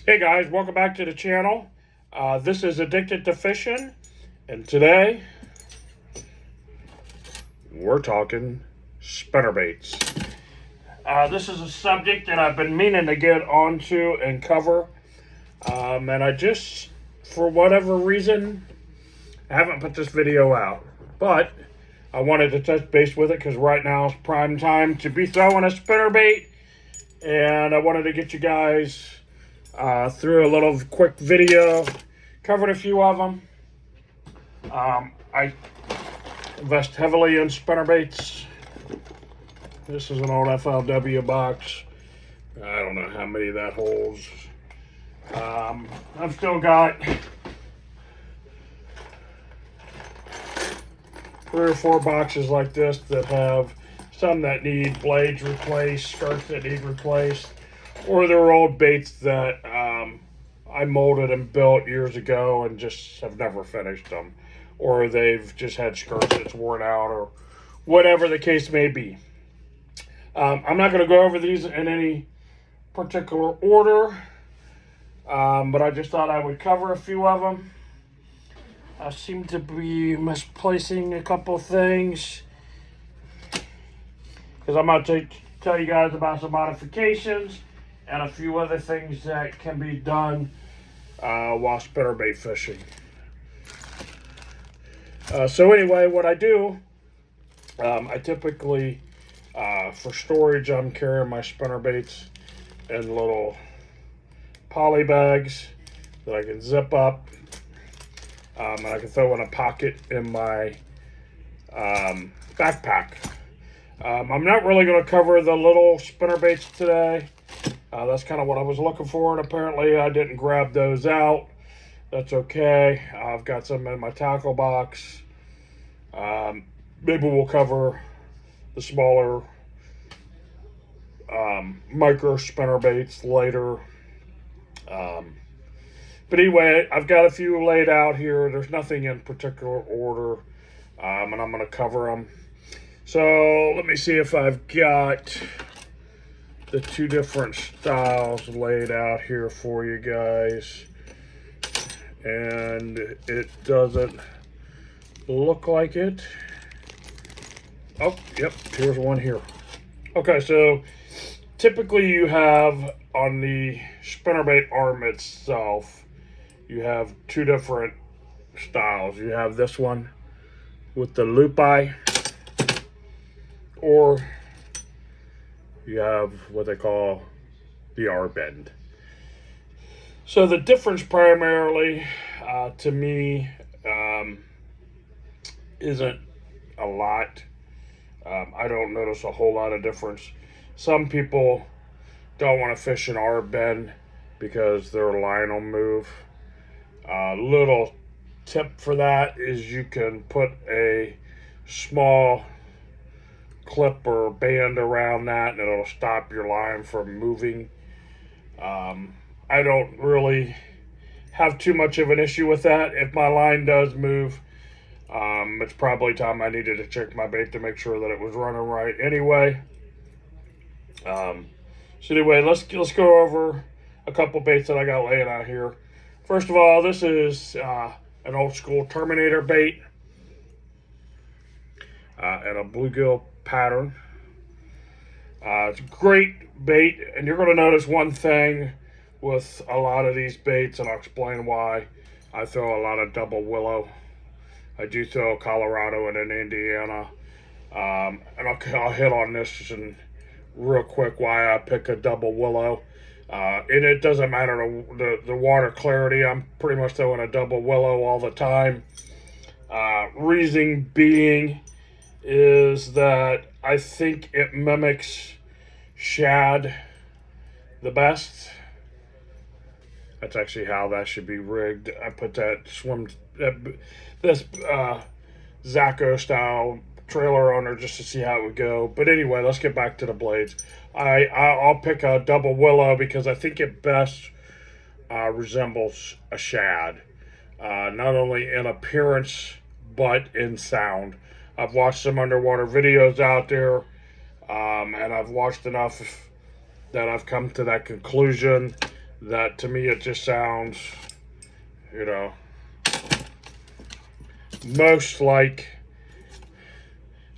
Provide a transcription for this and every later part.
Hey guys, welcome back to the channel. This is Addicted to Fishing, and today we're talking spinnerbaits. This is a subject that I've been meaning to get onto and cover, and I just, for whatever reason, I haven't put this video out. But I wanted to touch base with it because right now is prime time to be throwing a spinnerbait, and I wanted to get you guys through a little quick video, covered a few of them. I invest heavily in spinnerbaits. This is an old FLW box. I don't know how many that holds. I've still got 3 or 4 boxes like this that have some that need blades replaced, skirts that need replaced, or they're old baits that I molded and built years ago and just have never finished them, or they've just had skirts that's worn out, or whatever the case may be. I'm not going to go over these in any particular order, but I just thought I would cover a few of them. I seem to be misplacing a couple things because I'm going to tell you guys about some modifications and a few other things that can be done while spinnerbait fishing. So anyway, what I do, I typically, for storage, I'm carrying my spinnerbaits in little poly bags that I can zip up, and I can throw in a pocket in my backpack. I'm not really going to cover the little spinnerbaits today. That's kind of what I was looking for, and apparently I didn't grab those out. That's okay. I've got some in my tackle box. Maybe we'll cover the smaller micro spinnerbaits later. But anyway, I've got a few laid out here. There's nothing in particular order, and I'm going to cover them. So let me see if I've got the 2 different styles laid out here for you guys. And it doesn't look like it. Oh, yep, here's one here. Okay, so typically you have on the spinnerbait arm itself, you have 2 different styles. You have this one with the loop eye, or you have what they call the R-bend. So the difference primarily to me isn't a lot. I don't notice a whole lot of difference. Some people don't want to fish an R-bend because their line will move. Little tip for that is you can put a small clip or band around that and it'll stop your line from moving. I don't really have too much of an issue with that. If my line does move, it's probably time I needed to check my bait to make sure that it was running right anyway. So anyway, let's go over a couple baits that I got laying out here. First of all, this is an old school Terminator bait and a bluegill pattern. It's a great bait, and you're going to notice one thing with a lot of these baits, and I'll explain why. I throw a lot of double willow. I do throw Colorado and in Indiana, and I'll hit on this and real quick why I pick a double willow. And it doesn't matter the water clarity. I'm pretty much throwing a double willow all the time. Reason being is that I think it mimics shad the best. That's actually how that should be rigged. I put that this Zaco style trailer on there just to see how it would go. But anyway, let's get back to the blades. I'll pick a double willow because I think it best resembles a shad, not only in appearance but in sound. I've watched some underwater videos out there, and I've watched enough that I've come to that conclusion that to me it just sounds, you know, most like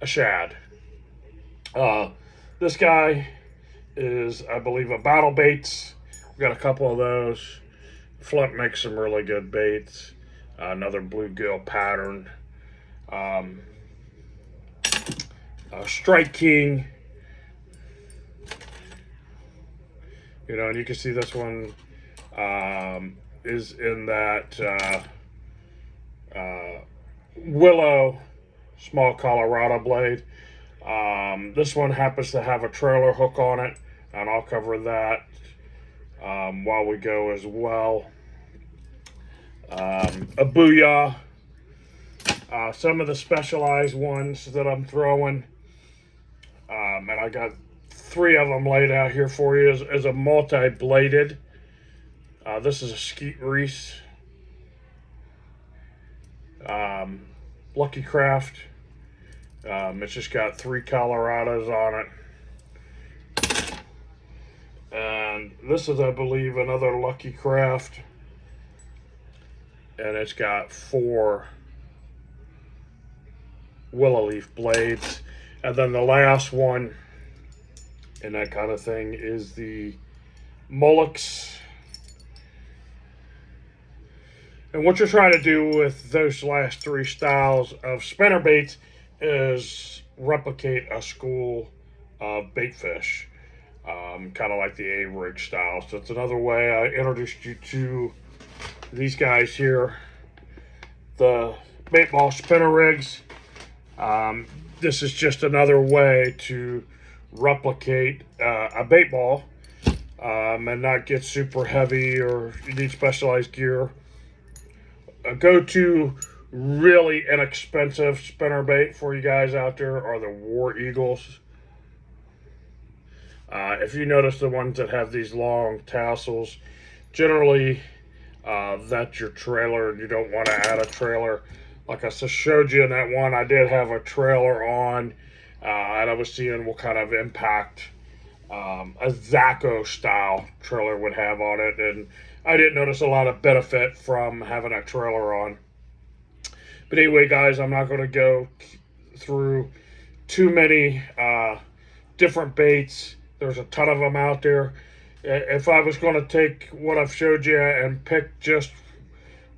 a shad. This guy is, I believe, a battle baits. We've got a couple of those. Flint makes some really good baits. Another bluegill pattern. Strike King. You know, and you can see this one is in that willow small Colorado blade. This one happens to have a trailer hook on it, and I'll cover that while we go as well. A booyah. Some of the specialized ones that I'm throwing, and I got 3 of them laid out here for you, is a multi-bladed. This is a skeet reese. Lucky Craft. It's just got 3 Colorados on it. And this is, I believe, another Lucky Craft. And it's got 4 willow leaf blades. And then the last one, and that kind of thing, is the Mullix. And what you're trying to do with those last 3 styles of spinnerbaits is replicate a school of bait fish, kind of like the A-rig style. So it's another way. I introduced you to these guys here, the bait ball spinner rigs. This is just another way to replicate a bait ball and not get super heavy or you need specialized gear. A go-to really inexpensive spinnerbait for you guys out there are the War Eagles. If you notice the ones that have these long tassels, generally that's your trailer, and you don't want to add a trailer. Like I just showed you in that one, I did have a trailer on, and I was seeing what kind of impact a Zaco style trailer would have on it, and I didn't notice a lot of benefit from having a trailer on. But anyway, guys, I'm not going to go through too many different baits. There's a ton of them out there. If I was going to take what I've showed you and pick just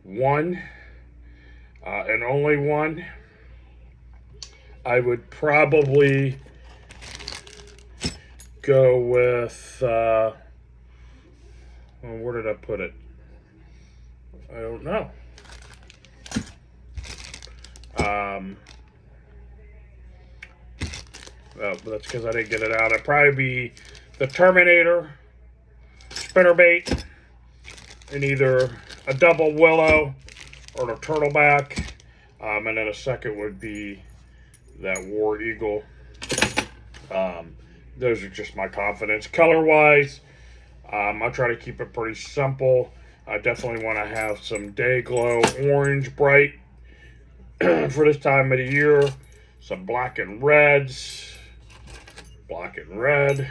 one, and only one, I would probably go with, where did I put it? I don't know. Well, that's because I didn't get it out. It'd probably be the Terminator spinnerbait, and either a double willow or a turtleback, and then a second would be that War Eagle. Those are just my confidence. Color-wise, I try to keep it pretty simple. I definitely want to have some day glow orange bright for this time of the year. Some black and reds. Black and red.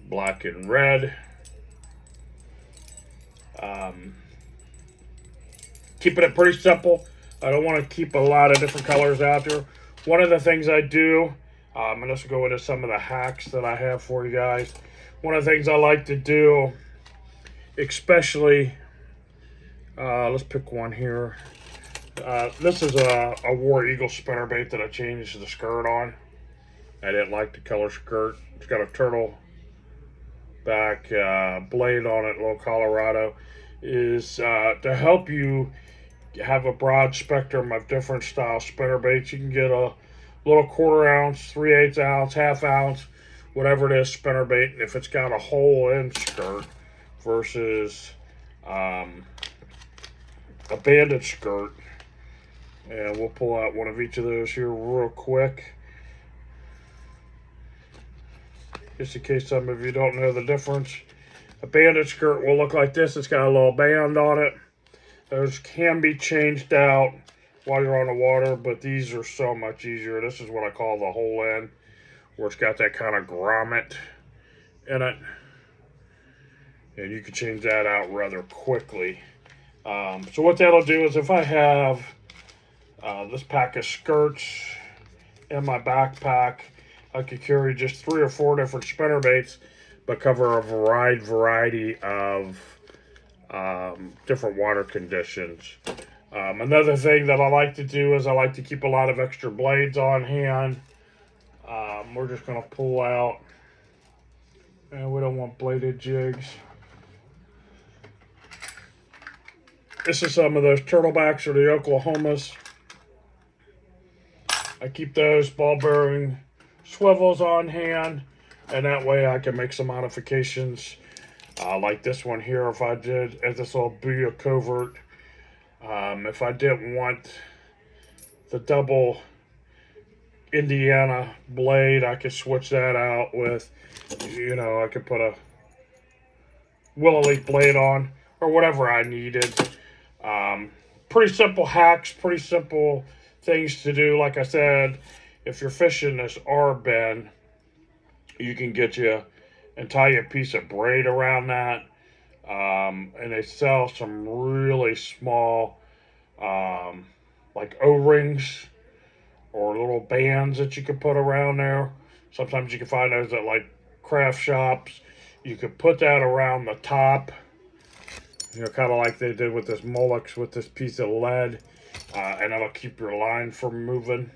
Black and red. Keeping it pretty simple. I don't want to keep a lot of different colors out there. One of the things I do, and let's go into some of the hacks that I have for you guys. One of the things I like to do, especially, let's pick one here. This is a War Eagle spinnerbait that I changed the skirt on. I didn't like the color skirt. It's got a turtle back blade on it, little Colorado. Is to help you have a broad spectrum of different style spinnerbaits. You can get a little 1/4 ounce, 3/8 ounce, 1/2 ounce, whatever it is spinnerbait. And if it's got a hole in skirt versus a banded skirt, and we'll pull out one of each of those here real quick, just in case some of you don't know the difference. A banded skirt will look like this. It's got a little band on it. Those can be changed out while you're on the water, but these are so much easier. This is what I call the hole in. where it's got that kind of grommet in it. And you can change that out rather quickly. So what that'll do is if I have this pack of skirts in my backpack, I could carry just 3 or 4 different spinnerbaits, but cover a variety of different water conditions. Another thing that I like to do is I like to keep a lot of extra blades on hand. We're just going to pull out, and we don't want bladed jigs. This is some of those turtlebacks or the Oklahomas. I keep those ball bearing swivels on hand, and that way I can make some modifications like this one here. If this will be a covert. If I didn't want the double Indiana blade, I could switch that out with, I could put a Willow Leaf blade on or whatever I needed. Pretty simple hacks, pretty simple things to do. Like I said, if you're fishing this R-bend, you can get you and tie a piece of braid around that. And they sell some really small, like O-rings or little bands that you can put around there. Sometimes you can find those at like craft shops. You could put that around the top, kind of like they did with this Molex with this piece of lead, and that'll keep your line from moving.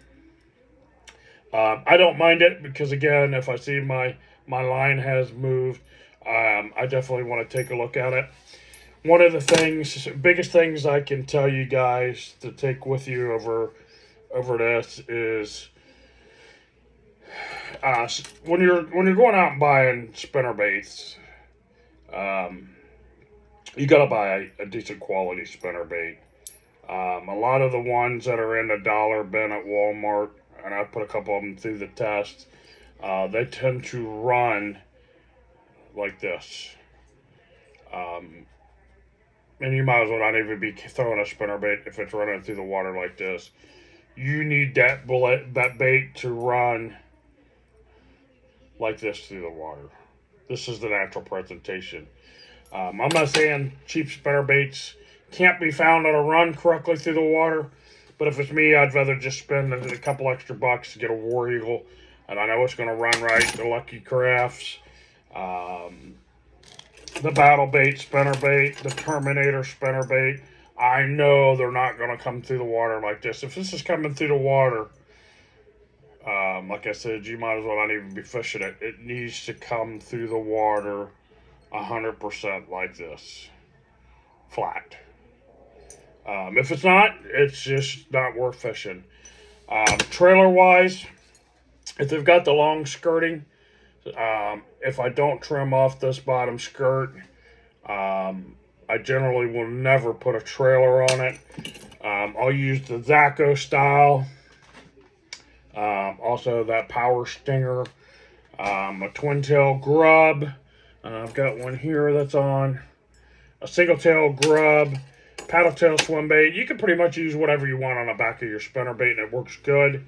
I don't mind it because, again, if I see my line has moved, I definitely want to take a look at it. One of the biggest things I can tell you guys to take with you over this is when you're going out and buying spinnerbaits, you gotta buy a decent quality spinnerbait. A lot of the ones that are in the dollar bin at Walmart, and I put a couple of them through the test, they tend to run like this. And you might as well not even be throwing a spinnerbait if it's running through the water like this. You need that bait to run like this through the water. This is the natural presentation. I'm not saying cheap spinnerbaits can't be found on a run correctly through the water, but if it's me, I'd rather just spend a couple extra bucks to get a War Eagle, and I know it's going to run right. The Lucky Crafts, the Battle Bait spinnerbait, the Terminator spinnerbait. I know they're not going to come through the water like this. If this is coming through the water, like I said, you might as well not even be fishing it. It needs to come through the water 100% like this, flat. If it's not, it's just not worth fishing. Trailer wise, if they've got the long skirting, if I don't trim off this bottom skirt, I generally will never put a trailer on it. I'll use the Zaco style, also that Power Stinger, a twin tail grub. I've got one here that's on a single tail grub, paddle tail swim bait. You can pretty much use whatever you want on the back of your spinnerbait, and it works good.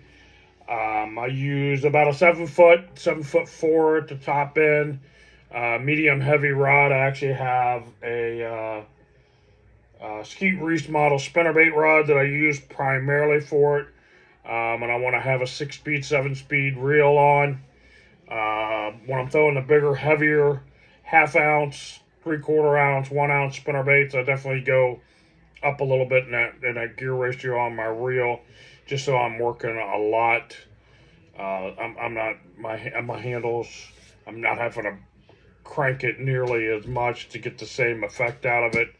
I use about a 7'4" at the top end, medium heavy rod. I actually have a Skeet Reese model spinnerbait rod that I use primarily for it, and I want to have a 6-speed, 7-speed reel on. When I'm throwing the bigger, heavier, half-ounce, 3/4 ounce, 1 ounce spinnerbaits, I definitely go up a little bit in that gear ratio on my reel, just so I'm working a lot. I'm not my handles. I'm not having to crank it nearly as much to get the same effect out of it.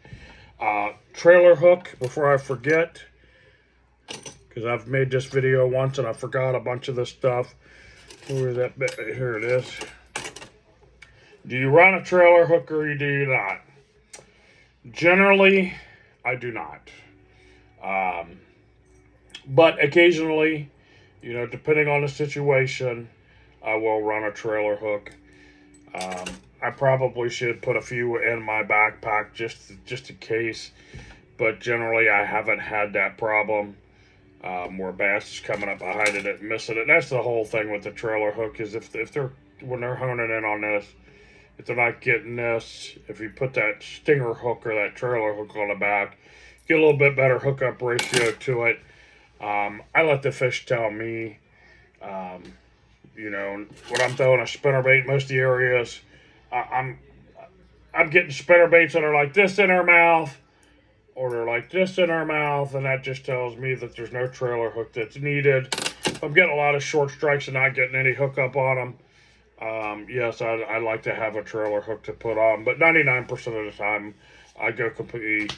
Trailer hook, before I forget, because I've made this video once and I forgot a bunch of this stuff. Where is that bit? Here it is. Do you run a trailer hook or do you not? Generally, I do not. But occasionally, depending on the situation, I will run a trailer hook. I probably should put a few in my backpack just in case, but generally I haven't had that problem. where bass is coming up behind it and missing it. And that's the whole thing with the trailer hook is if they're when they're honing in on this, if they're not getting this, if you put that stinger hook or that trailer hook on the back, get a little bit better hookup ratio to it. I let the fish tell me, you know, when I'm throwing a spinnerbait, most of the areas, I'm getting spinnerbaits that are like this in our mouth, or they're like this in our mouth, and that just tells me that there's no trailer hook that's needed. If I'm getting a lot of short strikes and not getting any hookup on them, yes, I like to have a trailer hook to put on, but 99% of the time, I go completely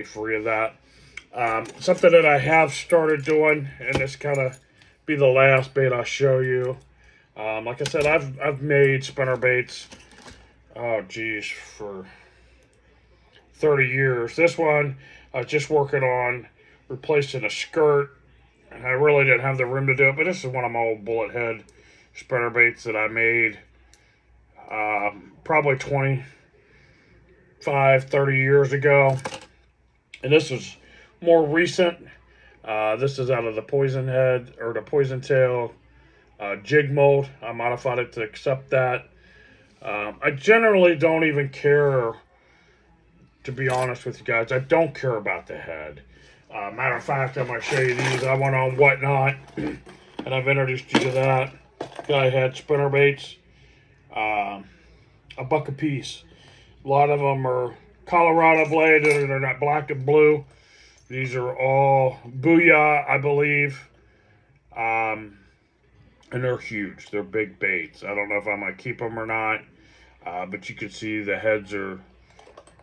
free of that. Something that I have started doing, and this kind of be the last bait I'll show you. Like I said, I've made spinnerbaits, oh geez, for 30 years. This one I was just working on replacing a skirt, and I really didn't have the room to do it, but this is one of my old bullet head spinnerbaits that I made probably 25-30 years ago, and this is more recent. This is out of the poison head or the poison tail jig mold. I modified it to accept that. I generally don't even care, to be honest with you guys. I don't care about the head. Matter of fact, I'm going to show you these. I went on Whatnot, and I've introduced you to that. Guy had spinnerbaits, $1 a piece. A lot of them are Colorado blade, and they're not black and blue. These are all Booyah, I believe. And they're huge. They're big baits. I don't know if I'm going to keep them or not. But you can see the heads are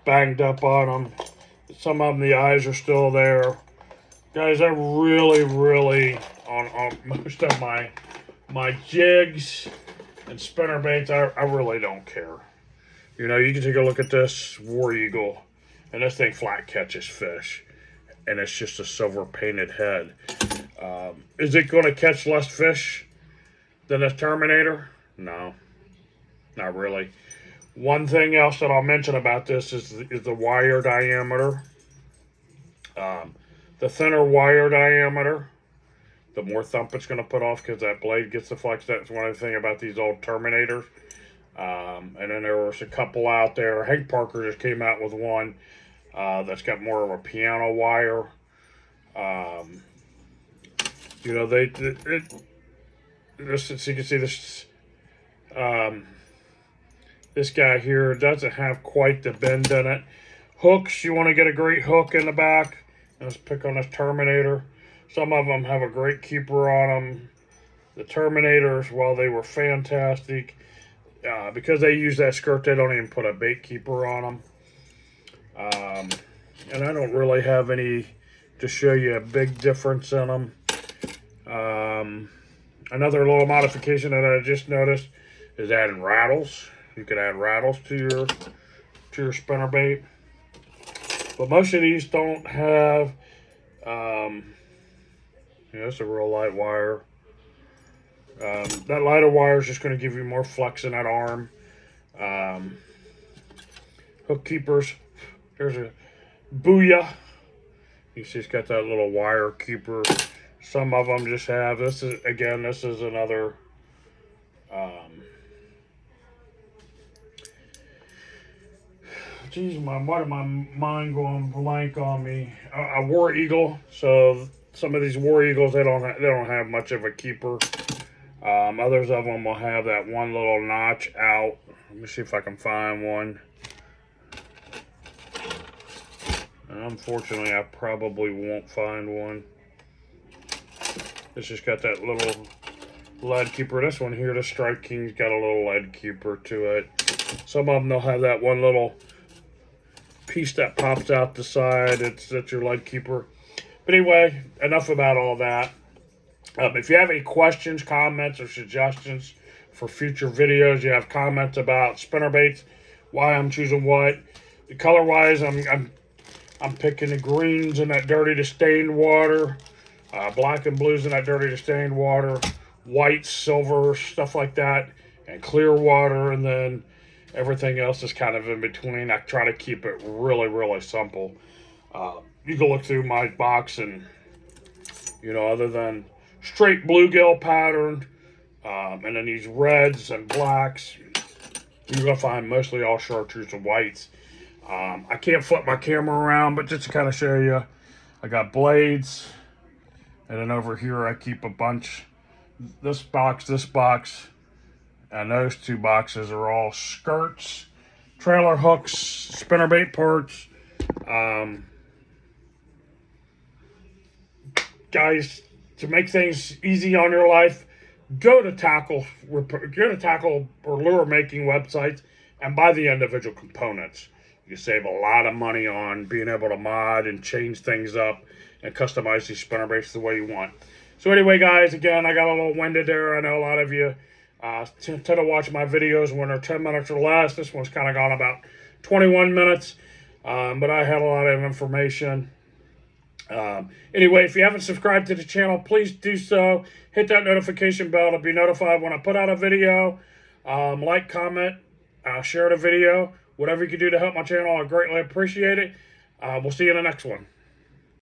banged up on them. Some of them, the eyes are still there. Guys, I really, on most of my jigs and spinnerbaits, I really don't care. You know, you can take a look at this War Eagle, and this thing flat catches fish. And it's just a silver painted head. Is it going to catch less fish than a Terminator? No, not really. One thing else that I'll mention about this is the wire diameter. The thinner wire diameter, the more thump it's going to put off because that blade gets the flex. That's one of the things about these old Terminators. And then there was a couple out there. Hank Parker just came out with one that's got more of a piano wire. You know, this, as you can see, this guy here doesn't have quite the bend in it. Hooks, you want to get a great hook in the back. Let's pick on this Terminator. Some of them have a great keeper on them. The Terminators, while they were fantastic, because they use that skirt, they don't even put a bait keeper on them. And I don't really have any to show you a big difference in them. Another little modification that I just noticed is adding rattles. You can add rattles to your spinnerbait. But most of these don't have, it's a real light wire. That lighter wire is just going to give you more flex in that arm. Hook keepers. There's a Booyah. You see it's got that little wire keeper. Some of them just have, this is another, geez, why did my mind going blank on me? A War Eagle. So some of these War Eagles, they don't have much of a keeper. Others of them will have that one little notch out. Let me see if I can find one. And unfortunately, I probably won't find one. It's just got that little lead keeper. This one here, the Strike King's got a little lead keeper to it. Some of them, they'll have that one little piece that pops out the side. That's your lead keeper. But anyway, enough about all that. If you have any questions, comments, or suggestions for future videos, you have comments about spinnerbaits, why I'm choosing what. The color-wise, I'm picking the greens in that dirty to stained water, black and blues in that dirty to stained water, white, silver, stuff like that, and clear water, and then everything else is kind of in between. I try to keep it really, really simple. You can look through my box and you know, other than straight bluegill pattern, and then these reds and blacks. You're going to find mostly all chartreuse and whites. I can't flip my camera around, but just to kind of show you, I got blades. And then over here I keep a bunch. This box, and those two boxes are all skirts, trailer hooks, spinnerbait parts. Guys, to make things easy on your life, go to tackle or lure making websites and buy the individual components. You save a lot of money on being able to mod and change things up and customize these spinnerbaits the way you want. So anyway, guys, again, I got a little winded there. I know a lot of you tend to watch my videos when they're 10 minutes or less. This one's kind of gone about 21 minutes, but I had a lot of information. Anyway, if you haven't subscribed to the channel, please do so. Hit that notification bell to be notified when I put out a video. Like, comment, share the video. Whatever you can do to help my channel, I greatly appreciate it. We'll see you in the next one.